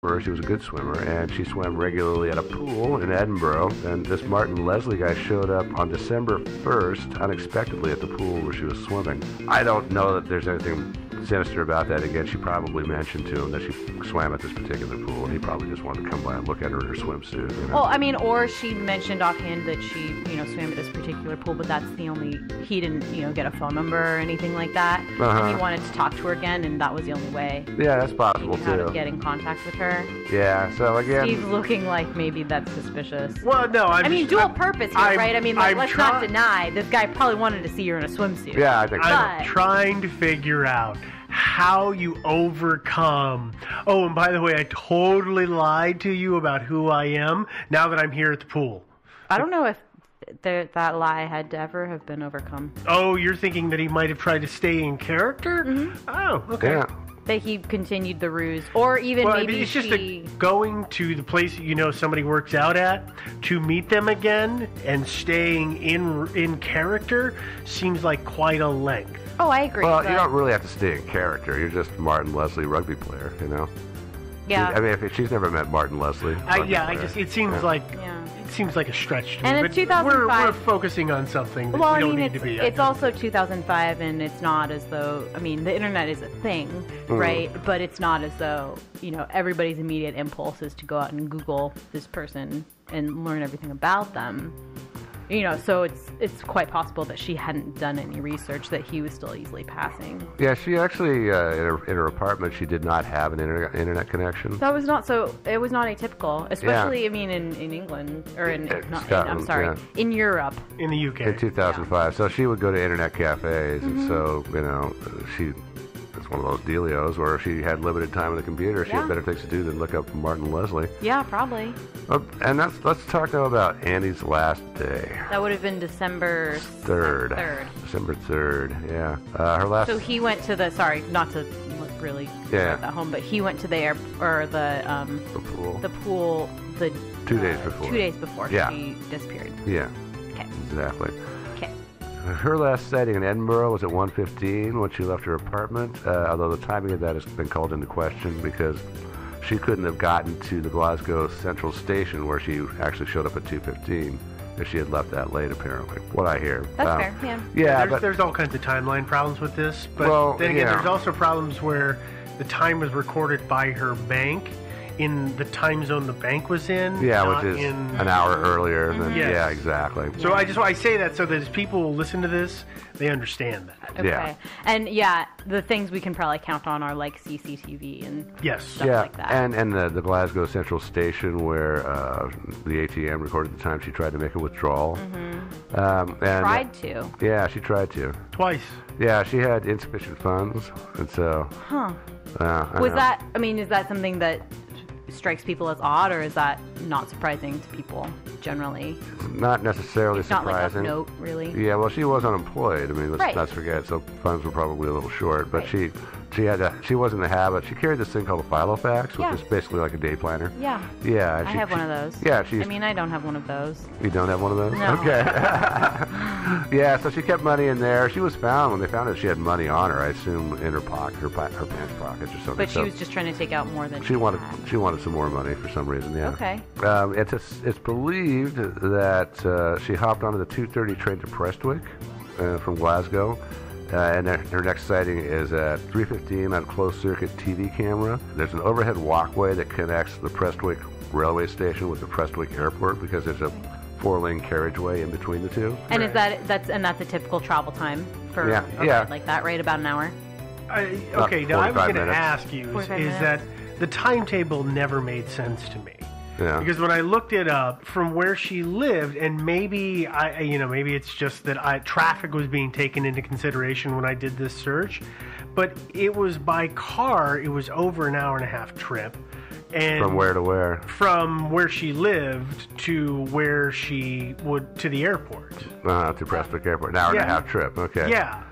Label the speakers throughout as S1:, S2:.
S1: She was a good swimmer, and she swam regularly at a pool in Edinburgh. And this Martin Leslie guy showed up on December 1st, unexpectedly, at the pool where she was swimming. I don't know that there's anything sinister about that. Again, she probably mentioned to him that she swam at this particular pool, and he probably just wanted to come by and look at her in her swimsuit. You know?
S2: Well, I mean, or she mentioned offhand that she, swam at this particular pool, but that's the only, he didn't, get a phone number or anything like that. And he wanted to talk to her again, and that was the only way.
S1: Yeah, that's possible,
S2: he knew how to get in contact with her.
S1: Yeah, so again...
S2: Steve's looking like maybe that's suspicious.
S3: Well, no,
S2: I mean, dual purpose here, right? I mean, let's not deny, this guy probably wanted to see her in a swimsuit.
S1: Yeah, I think so.
S3: I'm trying to figure out how you overcome. Oh, and by the way, I totally lied to you about who I am now that I'm here at the pool.
S2: I don't know if that lie had to ever have been overcome.
S3: Oh, you're thinking that he might have tried to stay in character?
S2: Mm-hmm.
S3: Oh, okay.
S1: Yeah.
S2: That he continued the ruse, or even maybe
S3: it's just going to the place somebody works out at to meet them again and staying in character seems like quite a length.
S2: Oh, I agree.
S1: Well, you don't really have to stay in character. You're just Martin Leslie rugby player,
S2: Yeah.
S1: I mean, if she's never met Martin Leslie.
S3: It seems like it seems like a stretch to me.
S2: And it's 2005.
S3: We're focusing on something that we don't need to be.
S2: It's also 2005, and it's not as though, I mean, the internet is a thing, right? But it's not as though, everybody's immediate impulse is to go out and Google this person and learn everything about them. So it's quite possible that she hadn't done any research, that he was still easily passing.
S1: Yeah, she actually, in her apartment, she did not have an internet connection.
S2: That was not so. It was not atypical, especially, I mean, in England, or in Europe.
S3: In the UK.
S1: In 2005. Yeah. So she would go to internet cafes, and so, it's one of those dealios where she had limited time on the computer. She had better things to do than look up Martin Leslie.
S2: Yeah, probably.
S1: And let's talk now about Annie's last day.
S2: That would have been December
S1: 3rd. December 3rd, yeah. Her last...
S2: So he went to the, not to really at home, but he went to the the pool
S1: 2 days before.
S2: 2 days before she disappeared.
S1: Yeah.
S2: Okay.
S1: Exactly.
S2: Okay.
S1: Her last sighting in Edinburgh was at 1:15 when she left her apartment, although the timing of that has been called into question because she couldn't have gotten to the Glasgow Central Station where she actually showed up at 2:15 if she had left that late, apparently. What I hear.
S2: That's fair, yeah.
S1: Yeah,
S3: there's all kinds of timeline problems with this, but then again, there's also problems where the time was recorded by her bank in the time zone the bank was in.
S1: Yeah, which is an hour earlier than.
S3: Yes.
S1: Yeah, exactly.
S3: So I say that so that as people listen to this, they understand that.
S2: Okay.
S1: Yeah.
S2: And the things we can probably count on are like CCTV and stuff like that.
S1: And the Glasgow Central Station where the ATM recorded the time she tried to make a withdrawal.
S2: Mm-hmm. Tried to.
S1: Yeah, she tried to.
S3: Twice.
S1: Yeah, she had insufficient funds, and so.
S2: Huh. Is that something that strikes people as odd, or is that not surprising to people generally?
S1: Not necessarily
S2: it's not
S1: surprising.
S2: Like a note, really.
S1: Yeah, well, she was unemployed. I mean, let's not forget. So funds were probably a little short, but she was in the habit. She carried this thing called a Filofax, which is basically like a day planner.
S2: Yeah.
S1: Yeah.
S2: I have one of those.
S1: Yeah,
S2: I don't have one of those.
S1: You don't have one of those?
S2: No.
S1: Okay. Yeah, so she kept money in there. She was found when they found out she had money on her. I assume in her pocket, her pants pockets or something.
S2: But she was just trying to take out more than
S1: she wanted. She wanted some more money for some reason. Yeah.
S2: Okay.
S1: It's believed that she hopped onto the 2:30 train to Prestwick from Glasgow. And her next sighting is at 3:15 on closed-circuit TV camera. There's an overhead walkway that connects the Prestwick railway station with the Prestwick airport because there's a 4-lane carriageway in between the two.
S2: And that's a typical travel time for like that, right? About an hour.
S3: Now I was going to ask you is that the timetable never made sense to me.
S1: Yeah.
S3: Because when I looked it up from where she lived, and maybe maybe it's just that traffic was being taken into consideration when I did this search, but it was by car. It was over an hour and a half trip. And
S1: from where to where?
S3: From where she lived to where she would to the airport.
S1: To Prestwick Airport, an hour and a half trip. Okay.
S3: Yeah.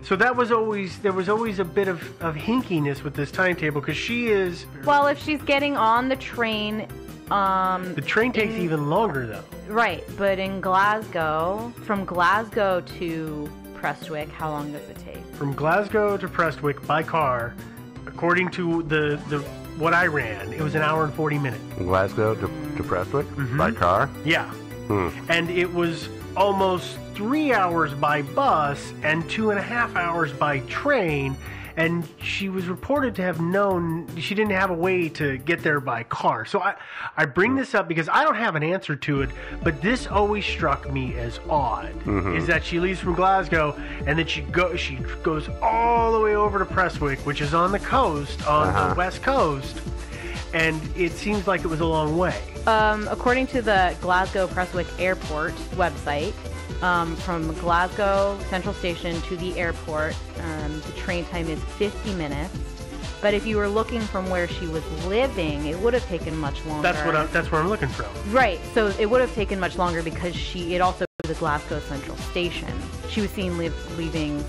S3: So there was always a bit of hinkiness with this timetable because she is.
S2: Well, if she's getting on the train.
S3: The train takes even longer, though.
S2: Right, but in Glasgow, from Glasgow to Prestwick, how long does it take?
S3: From Glasgow to Prestwick by car, according to the what I ran, it was an hour and 40 minutes.
S1: Glasgow to Prestwick by car?
S3: Yeah. And it was almost 3 hours by bus and 2.5 hours by train. And she was reported to have known she didn't have a way to get there by car. So I bring this up because I don't have an answer to it, but this always struck me as odd. Is that she leaves from Glasgow and then she goes all the way over to Prestwick, which is on the coast, on the west coast, and it seems like it was a long way.
S2: According to the Glasgow Prestwick Airport website, from Glasgow Central Station to the airport, the train time is 50 minutes. But if you were looking from where she was living, it would have taken much longer.
S3: That's where I'm looking from.
S2: Right. So it would have taken much longer because it also was the Glasgow Central Station. She was seen leaving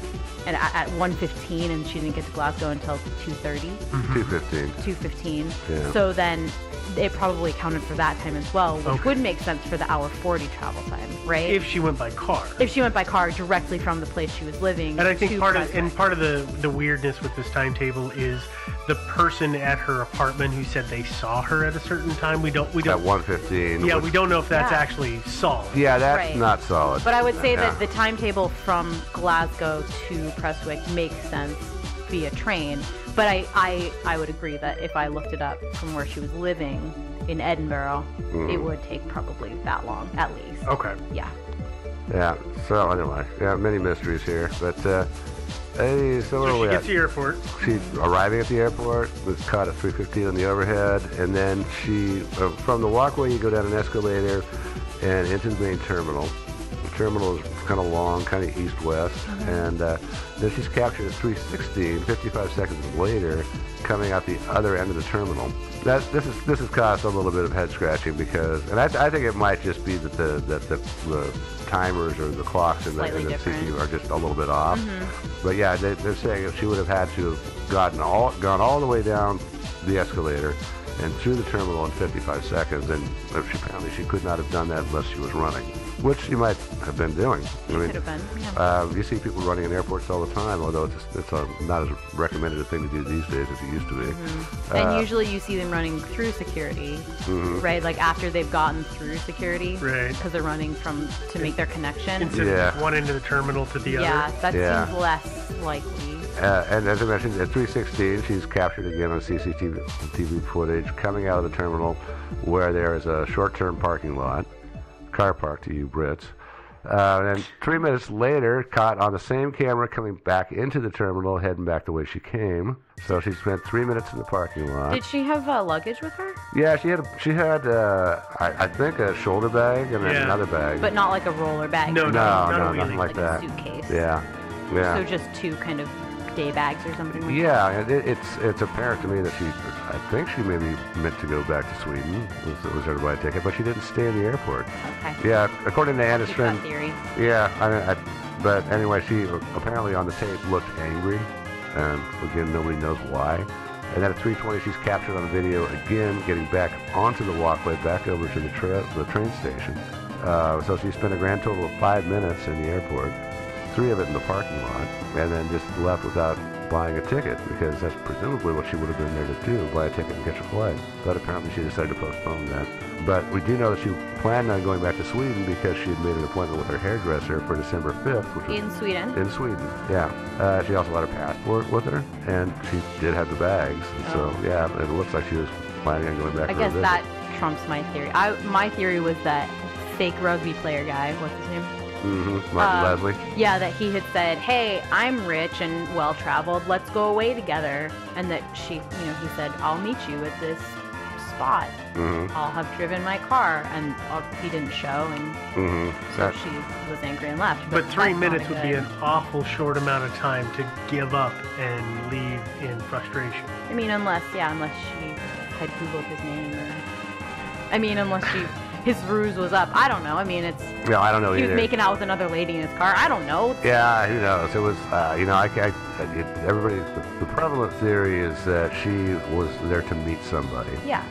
S2: at 1:15, and she didn't get to Glasgow until 2:30.
S1: 2:15.
S2: 2:15.
S1: Yeah.
S2: So then it probably accounted for that time as well, which would make sense for the hour 40 travel time, right?
S3: If she went by car.
S2: If she went by car directly from the place she was living.
S3: And I think part of
S2: Prestwick.
S3: the weirdness with this timetable is the person at her apartment who said they saw her at a certain time. We don't.
S1: At 1:15.
S3: Yeah, we don't know if that's actually solid.
S1: Yeah, that's
S2: Right.
S1: not solid.
S2: But I would say that the timetable from Glasgow to Prestwick makes sense via train. But I would agree that if I looked it up from where she was living in Edinburgh, it would take probably that long, at least.
S3: Okay.
S2: Yeah.
S1: Yeah, so anyway, many mysteries here. But, hey, so where are
S3: So
S1: we
S3: she
S1: at?
S3: gets to the airport.
S1: She's arriving at the airport, was caught at 3:15 on the overhead, and then she, from the walkway, you go down an escalator and into the main terminal. The terminal is kind of long, kind of east-west, and then she's captured at 3:16, 55 seconds later, coming out the other end of the terminal. This has caused a little bit of head scratching because, and I think it might just be that the timers or the clocks in the CPU are just a little bit off. But yeah, they're saying if she would have had to have gone all the way down the escalator and through the terminal in 55 seconds, and apparently she could not have done that unless she was running, which she might have been doing.
S2: Could have been. Yeah.
S1: You see people running in airports all the time, although it's not as recommended a thing to do these days as it used to be.
S2: And usually you see them running through security, right? Like after they've gotten through security,
S3: Right.
S2: Because they're running to make their connection.
S3: Instead of one end of the terminal to the
S2: Yeah,
S3: other.
S2: that seems less likely.
S1: And as I mentioned, at 3:16, she's captured again on CCTV footage coming out of the terminal where there is a short-term parking lot, car park to you Brits. And 3 minutes later, caught on the same camera coming back into the terminal, heading back the way she came. So she spent 3 minutes in the parking lot.
S2: Did she have luggage with her?
S1: Yeah, she had I think a shoulder bag and then another bag.
S2: But not like a roller bag.
S3: No,
S1: nothing like that.
S2: A suitcase.
S1: Yeah.
S2: So just two kind of day bags or something like that?
S1: Yeah, and it's apparent to me that I think she maybe meant to go back to Sweden, was there to buy a ticket, but she didn't stay in the airport.
S2: Okay.
S1: Yeah, according to Anna's
S2: Keep
S1: friend.
S2: that theory.
S1: Yeah, but anyway, she apparently on the tape looked angry, and again, nobody knows why. And then at 3:20, she's captured on video again, getting back onto the walkway, back over to the train station. So she spent a grand total of 5 minutes in the airport, 3 of it in the parking lot, and then just left without buying a ticket, because that's presumably what she would have been there to do, buy a ticket and catch a flight. But apparently she decided to postpone that. But we do know that she planned on going back to Sweden because she had made an appointment with her hairdresser for December 5th. Which was
S2: In Sweden?
S1: In Sweden, yeah. She also had her passport with her, and she did have the bags. So, yeah, it looks like she was planning on going back
S2: I
S1: for a
S2: guess
S1: visit.
S2: that trumps my theory. My theory was that fake rugby player guy, what's his name?
S1: Martin Leslie.
S2: Yeah, that he had said, hey, I'm rich and well-traveled, let's go away together. And that he said, I'll meet you at this spot. I'll have driven my car. And he didn't show, and so she was angry and left.
S3: But 3
S2: that's
S3: minutes
S2: not
S3: would be an awful short amount of time to give up and leave in frustration.
S2: I mean, unless she had Googled his name, or unless his ruse was up. I don't know. I mean, it's...
S1: Yeah, I don't know
S2: he
S1: either.
S2: was making out with another lady in his car. I don't know.
S1: Yeah, who knows? It was, the prevalent theory is that she was there to meet somebody
S2: Yeah.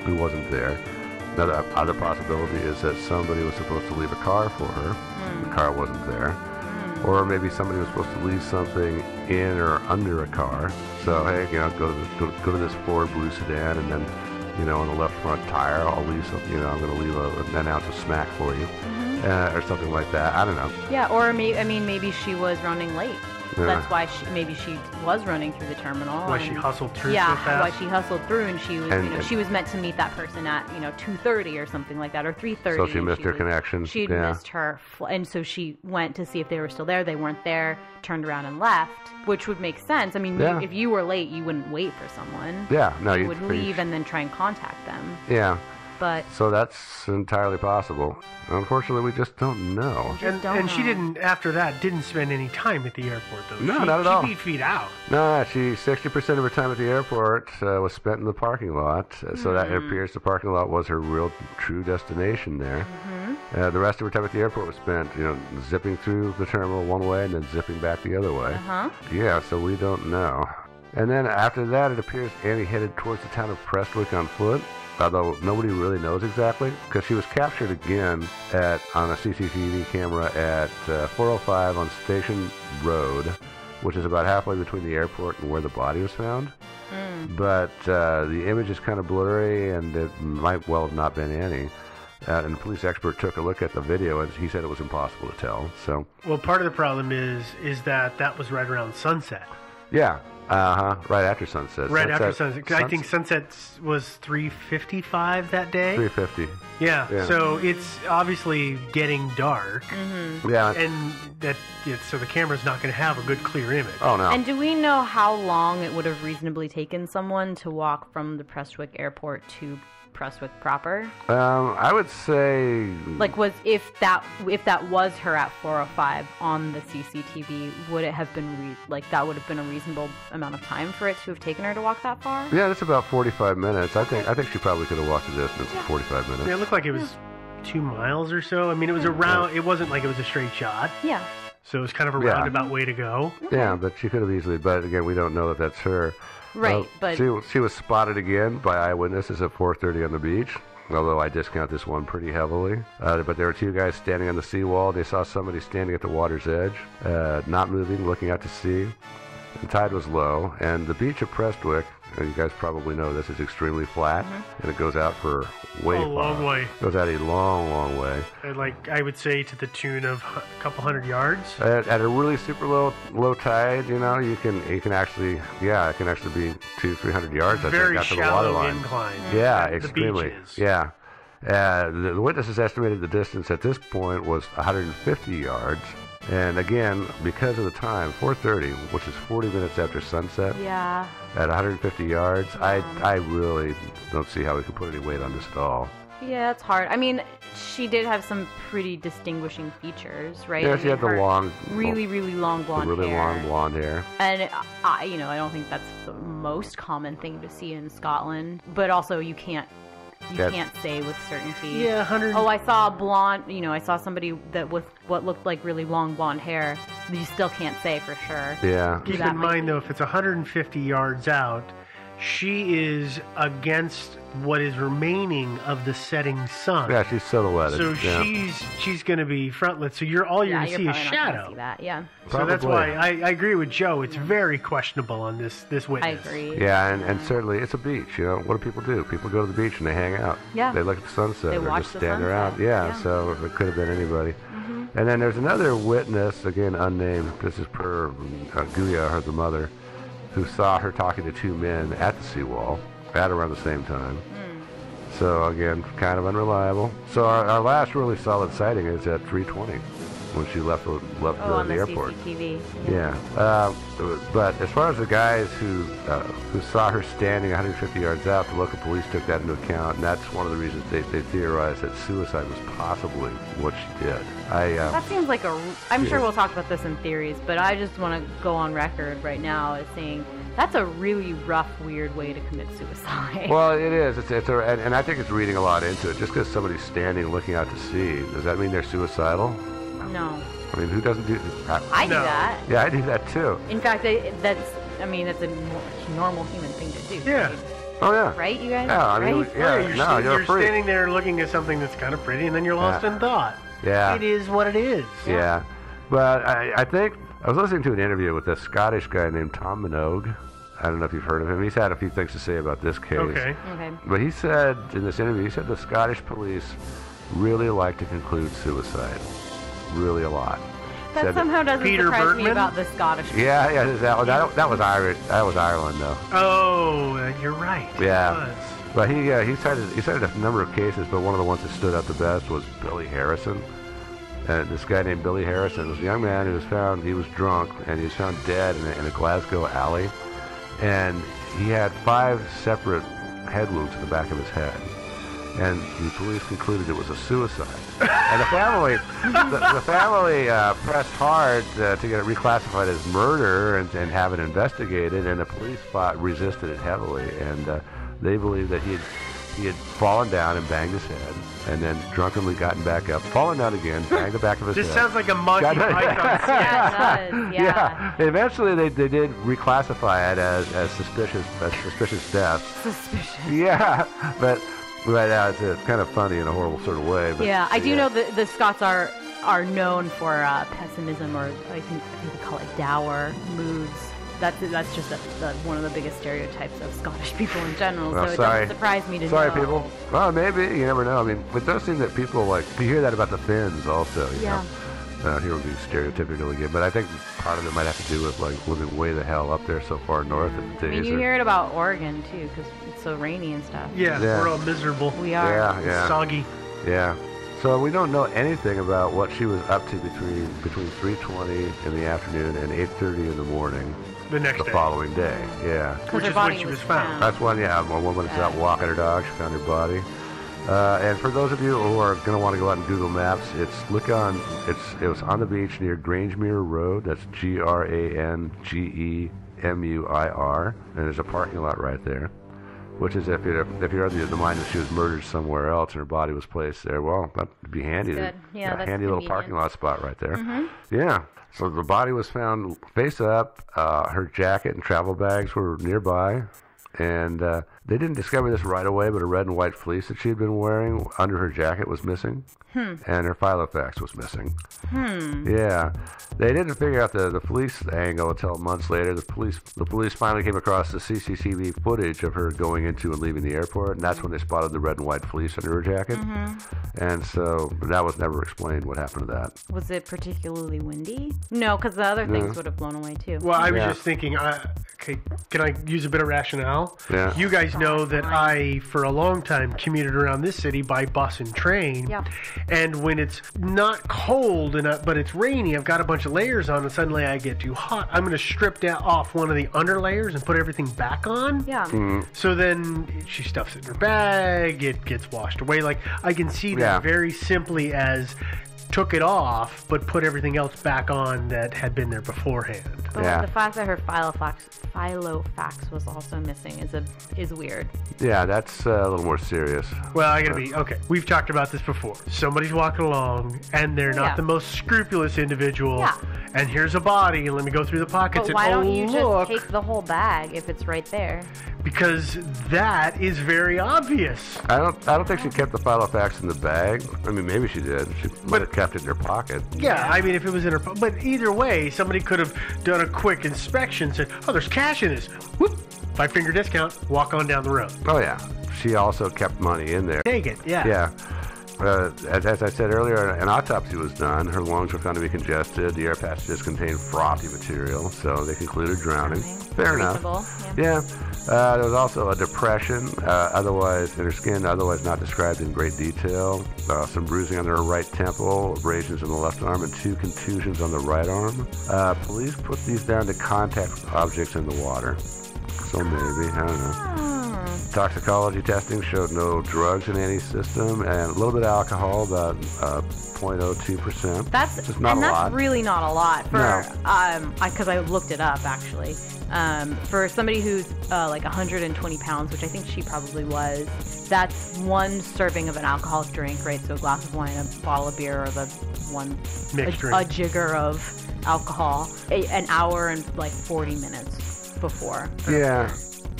S1: who wasn't there. Another other possibility is that somebody was supposed to leave a car for her. The car wasn't there. Or maybe somebody was supposed to leave something in or under a car. So, hey, go to this Ford blue sedan, and then, on the left front tire, I'll leave some, I'm going to leave an ounce of smack for you. Or something like that. I don't know.
S2: Yeah, or maybe she was running late.
S1: Yeah.
S2: That's why maybe she was running through the terminal.
S3: Why she hustled through
S2: yeah,
S3: so fast?
S2: why she hustled through, and she was, she was meant to meet that person at, 2:30 or something like that, or 3:30.
S1: So she missed her connection.
S2: She'd missed her, and so she went to see if they were still there. They weren't there. Turned around and left, which would make sense. I mean, if you were late, you wouldn't wait for someone.
S1: Yeah, no,
S2: you would leave and then try and contact them.
S1: Yeah.
S2: But
S1: so that's entirely possible. Unfortunately, we just don't know.
S3: And she didn't, after that, didn't spend any time at the airport, though.
S1: No, not at all.
S3: She beat feet out.
S1: No, 60% of her time at the airport was spent in the parking lot. So that it appears the parking lot was her real, true destination there. The rest of her time at the airport was spent, zipping through the terminal one way and then zipping back the other way. Yeah, so we don't know. And then after that, it appears Annie headed towards the town of Prestwick on foot. Although nobody really knows exactly, because she was captured again on a CCTV camera at 405 on Station Road, which is about halfway between the airport and where the body was found. But the image is kind of blurry, and it might well have not been Annie. And the police expert took a look at the video, and he said it was impossible to tell. So,
S3: well, part of the problem is that was right around sunset.
S1: Yeah. Right after sunset.
S3: Right after sunset. I think sunset was 3:55 that day.
S1: 3:50.
S3: Yeah. So it's obviously getting dark.
S1: Yeah.
S3: And so the camera's not going to have a good clear image.
S1: Oh no.
S2: And do we know how long it would have reasonably taken someone to walk from the Prestwick airport to Prestwick proper?
S1: I would say,
S2: like, if that was her at 4:05 on the CCTV, would it have been that would have been a reasonable amount of time for it to have taken her to walk that far?
S1: Yeah, that's about 45 minutes. I think she probably could have walked the distance in 45 minutes.
S3: Yeah, it looked like it was 2 miles or so. I mean, it was around. It wasn't like it was a straight shot.
S2: Yeah.
S3: So it was kind of a roundabout way to go.
S1: Yeah, but she could have easily. But again, we don't know that that's her.
S2: Right, but
S1: she was spotted again by eyewitnesses at 4:30 on the beach. Although I discount this one pretty heavily. But there were two guys standing on the seawall. They saw somebody standing at the water's edge, not moving, looking out to sea. The tide was low, and the beach of Prestwick, you guys probably know this, is extremely flat, and it goes out for a
S3: long way.
S1: It goes out a long, long way.
S3: Like, I would say to the tune of a couple hundred yards.
S1: At a really super low tide, you can actually, it can actually be 200-300 yards.
S3: Very
S1: I think,
S3: shallow
S1: to the water line.
S3: incline.
S1: Yeah,
S3: the
S1: extremely.
S3: beaches.
S1: Yeah. The witnesses estimated the distance at this point was 150 yards. And again, because of the time, 4:30, which is 40 minutes after sunset, at 150 yards, I really don't see how we could put any weight on this at all.
S2: Yeah, it's hard. I mean, she did have some pretty distinguishing features, right?
S1: Yeah, she had the long,
S2: really long blonde hair.
S1: Really long blonde hair.
S2: And I don't think that's the most common thing to see in Scotland. But also, you can't say with certainty.
S3: Yeah, 100.
S2: Oh, I saw a blonde. I saw somebody that with what looked like really long blonde hair. You still can't say for sure.
S1: Yeah.
S3: Keep in mind, though, if it's 150 yards out, she is against what is remaining of the setting sun.
S1: Yeah, she's silhouetted.
S3: So she's going to be frontlit. So all you're going to see is shadow.
S2: See that, yeah.
S3: So that's why I agree with Joe. It's very questionable on this witness.
S2: I agree.
S1: Yeah, and certainly it's a beach. What do people do? People go to the beach and they hang out.
S2: Yeah.
S1: They look at the sunset.
S2: They watch
S1: just
S2: the
S1: stand
S2: sunset.
S1: around. Yeah, so it could have been anybody. And then there's another witness, again unnamed. This is per Guya, her the mother, who saw her talking to two men at the seawall at around the same time. So again, kind of unreliable. So our last really solid sighting is at 3:20 when she left the airport.
S2: CCTV.
S1: Yeah. But as far as the guys who saw her standing 150 yards out, the local police took that into account, and that's one of the reasons they theorized that suicide was possibly what she did.
S2: That seems like I'm sure we'll talk about this in theories, but I just want to go on record right now as saying that's a really rough, weird way to commit suicide.
S1: Well, it is. And I think it's reading a lot into it. Just because somebody's standing looking out to sea, does that mean they're suicidal?
S2: No.
S1: I mean, who doesn't do that?
S2: I do that.
S1: Yeah, I do that too.
S2: In fact, that's a normal human thing to do.
S3: Yeah.
S2: Right?
S1: Oh, yeah.
S2: Right, you guys?
S1: Yeah, I mean,
S2: right?
S3: You're
S1: free.
S3: standing there looking at something that's kind of pretty, and then you're lost in thought.
S1: Yeah.
S3: It is what it is.
S1: Yeah. But I think I was listening to an interview with a Scottish guy named Tom Minogue. I don't know if you've heard of him. He's had a few things to say about this case.
S3: Okay.
S1: But he said in this interview, he said the Scottish police really like to conclude suicide. Really a lot.
S2: That somehow doesn't surprise me about the Scottish people.
S1: Yeah, that was Irish. That was Ireland, though.
S3: Oh, you're right.
S1: Yeah. But he cited a number of cases, but one of the ones that stood out the best was Billy Harrison. This guy named Billy Harrison was a young man who was found, he was drunk, and he was found dead in a Glasgow alley. And he had 5 separate head wounds in the back of his head. And the police concluded it was a suicide. And the family pressed hard to get it reclassified as murder and have it investigated, and the police resisted it heavily. And they believed that he had fallen down and banged his head, and then drunkenly gotten back up, fallen down again, banged the back of his head.
S3: This sounds like a Monty Python.
S2: Yeah, it does. Yeah.
S1: Eventually, they did reclassify it as suspicious death.
S2: Suspicious.
S1: Yeah, but it's kind of funny in a horrible sort of way. But,
S2: yeah, I do know that the Scots are known for pessimism, or I think they call it dour moods. That's just one of the biggest stereotypes of Scottish people in general.
S1: Well,
S2: so it doesn't surprise me to know.
S1: Sorry, people. Well, maybe. You never know. I mean, it does seem that people you hear that about the Finns also. You know? Here we'll be stereotypical again, but I think part of it might have to do with living way the hell up there so far north.
S2: I mean, you hear it about Oregon too, because it's so rainy and stuff.
S3: Yeah, we're all miserable.
S2: We are.
S1: Yeah.
S3: Soggy.
S1: Yeah. So we don't know anything about what she was up to between 3:20 in the afternoon and 8:30 in the morning.
S3: The next day.
S1: Following day. Yeah.
S3: Which is when she was found.
S1: That's one. Yeah. A woman was out walking her dog. She found her body. And for those of you who are going to want to go out and Google Maps, it was on the beach near Grangemere Road. That's Grangemuir, and there's a parking lot right there. Which is if you're of the mind that she was murdered somewhere else and her body was placed there, well, that'd be handy.
S2: That's good. Yeah, that's
S1: handy little parking lot spot right there.
S2: Mm-hmm.
S1: Yeah. So the body was found face up. Her jacket and travel bags were nearby. And they didn't discover this right away, but a red and white fleece that she had been wearing under her jacket was missing. And her Filofax was missing. Yeah. They didn't figure out the fleece angle until months later. The police finally came across the CCTV footage of her going into and leaving the airport, and that's when they spotted the red and white fleece under her jacket. And so that was never explained what happened to that.
S2: Was it particularly windy? No, because the other things would have blown away too.
S3: Well, I was just thinking, okay, can I use a bit of rationale?
S1: Yeah.
S3: You guys know that I, for a long time, commuted around this city by bus and train.
S2: Yeah.
S3: And when it's not cold, but it's rainy, I've got a bunch of layers on, and suddenly I get too hot. I'm going to strip off one of the under layers and put everything back on.
S2: Yeah.
S3: So then she stuffs it in her bag. It gets washed away. Like, I can see that very simply as took it off, but put everything else back on that had been there beforehand.
S2: But the fact that her Filofax was also missing is weird.
S1: Yeah, that's a little more serious.
S3: Well, I gotta be okay. We've talked about this before. Somebody's walking along, and they're not the most scrupulous individual. Yeah. And here's a body, and let me go through the pockets.
S2: But why don't you just take the whole bag if it's right there?
S3: Because that is very obvious.
S1: I don't think she kept the Filofax in the bag. I mean, maybe she did. She might have kept it in her pocket.
S3: Yeah, I mean, if it was in her pocket. But either way, somebody could have done a quick inspection, said, oh, there's cash in this. Whoop, 5-finger discount, walk on down the road.
S1: Oh, yeah. She also kept money in there.
S3: Take it, yeah.
S1: Yeah. As I said earlier, an autopsy was done. Her lungs were found to be congested. The air passages contained frothy material, so they concluded drowning. Fair enough. Yeah. There was also a depression, otherwise in her skin, otherwise not described in great detail. Some bruising on her right temple, abrasions on the left arm, and 2 contusions on the right arm. Police put these down to contact with objects in the water. So maybe, I don't know. Toxicology testing showed no drugs in any system, and a little bit of alcohol, about 0.02%.
S2: That's really not a lot for because I looked it up actually. For somebody who's like 120 pounds, which I think she probably was, that's 1 serving of an alcoholic drink, right? So a glass of wine, a bottle of beer, or a jigger of alcohol, an hour and like 40 minutes before.
S1: Yeah.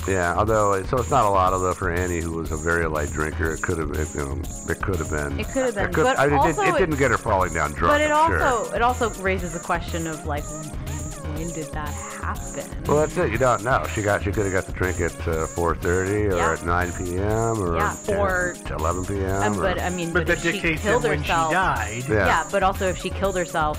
S1: Yeah, although so it's not a lot, although for Annie, who was a very light drinker, it could have been.
S2: It could have been,
S1: but
S2: I mean,
S1: it didn't get her falling down drunk.
S2: But
S1: sure.
S2: it also raises the question of like, when did that happen?
S1: Well, that's it. You don't know. She could have got the drink at 4:30 or at 9 p.m. or
S2: or
S1: 11 p.m.
S2: But I mean,
S3: but that
S2: if she
S3: dictates
S2: killed
S3: that when
S2: herself,
S3: she died.
S2: Yeah, but also if she killed herself,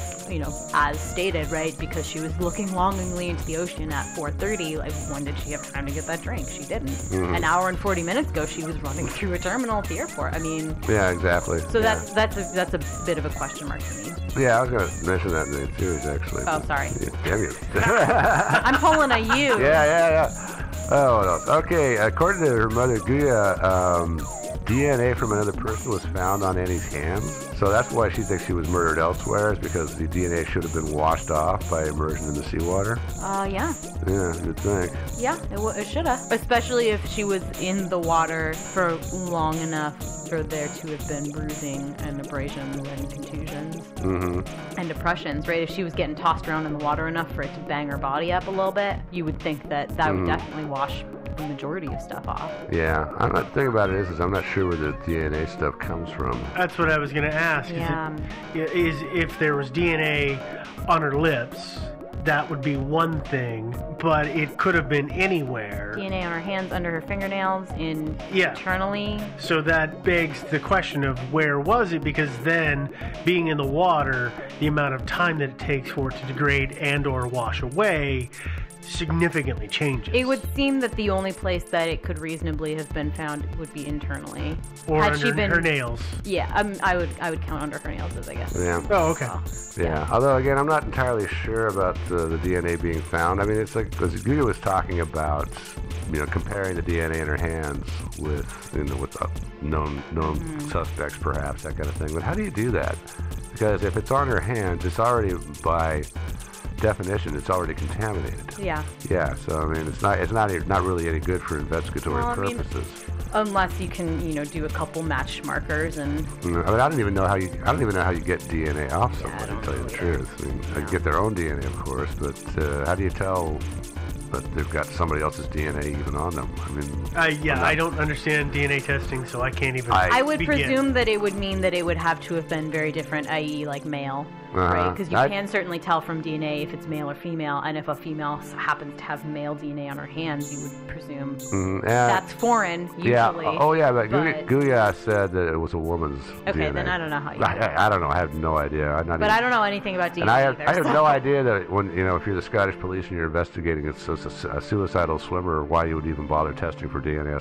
S2: as stated, right? Because she was looking longingly into the ocean at 4:30. Like, when did she have time to get that drink? She didn't.
S1: Mm-hmm.
S2: An hour and 40 minutes ago, she was running through a terminal at the airport. I mean,
S1: yeah, exactly.
S2: So that's a bit of a question mark for me.
S1: Yeah, I was going to mention that in the series, actually.
S2: Oh, sorry.
S1: Damn you.
S2: I'm pulling at you.
S1: Yeah. Oh, what else? Okay, according to her mother, Guya, DNA from another person was found on Annie's hands. So that's why she thinks she was murdered elsewhere, is because the DNA should have been washed off by immersion in the seawater.
S2: Yeah.
S1: Yeah, you'd think.
S2: Yeah, it should have. Especially if she was in the water for long enough for there to have been bruising and abrasions and contusions and depressions, right? If she was getting tossed around in the water enough for it to bang her body up a little bit, you would think that would definitely wash the majority of stuff off.
S1: Yeah, the thing about it is I'm not sure where the DNA stuff comes from.
S3: That's what I was going to ask.
S2: Yeah.
S3: Is if there was DNA on her lips, that would be one thing, but it could have been anywhere.
S2: DNA on her hands, under her fingernails, internally.
S3: So that begs the question of where was it? Because then, being in the water, the amount of time that it takes for it to degrade and or wash away significantly changes.
S2: It would seem that the only place that it could reasonably have been found would be internally.
S3: Or under her nails.
S2: Yeah, I would count under her nails as, I guess.
S1: Yeah.
S3: Oh, okay.
S1: Yeah. Although again, I'm not entirely sure about the DNA being found. I mean, it's like as Guya was talking about, comparing the DNA in her hands with known suspects, perhaps that kind of thing. But how do you do that? Because if it's on her hands, it's already by definition, it's already contaminated.
S2: Yeah.
S1: Yeah. So I mean, it's not really any good for investigatory purposes.
S2: Unless you can, do a couple match markers and.
S1: I mean, I don't even know how you get DNA off somebody. To tell you the truth, I mean, I get their own DNA, of course, but how do you tell that they've got somebody else's DNA even on them? I mean,
S3: I don't understand DNA testing, so I can't even.
S2: I would presume that it would mean that it would have to have been very different, i.e., like male. Right, because you can certainly tell from DNA if it's male or female, and if a female happens to have male DNA on her hands, you would presume that's foreign, usually.
S1: Yeah. Oh, yeah, but Guya said that it was a woman's
S2: Okay,
S1: DNA.
S2: then I don't know how you
S1: I don't know. I have no idea. I
S2: don't know anything about DNA
S1: and I have
S2: either.
S1: No idea that when, if you're the Scottish police and you're investigating a suicidal swimmer, why you would even bother testing for DNA.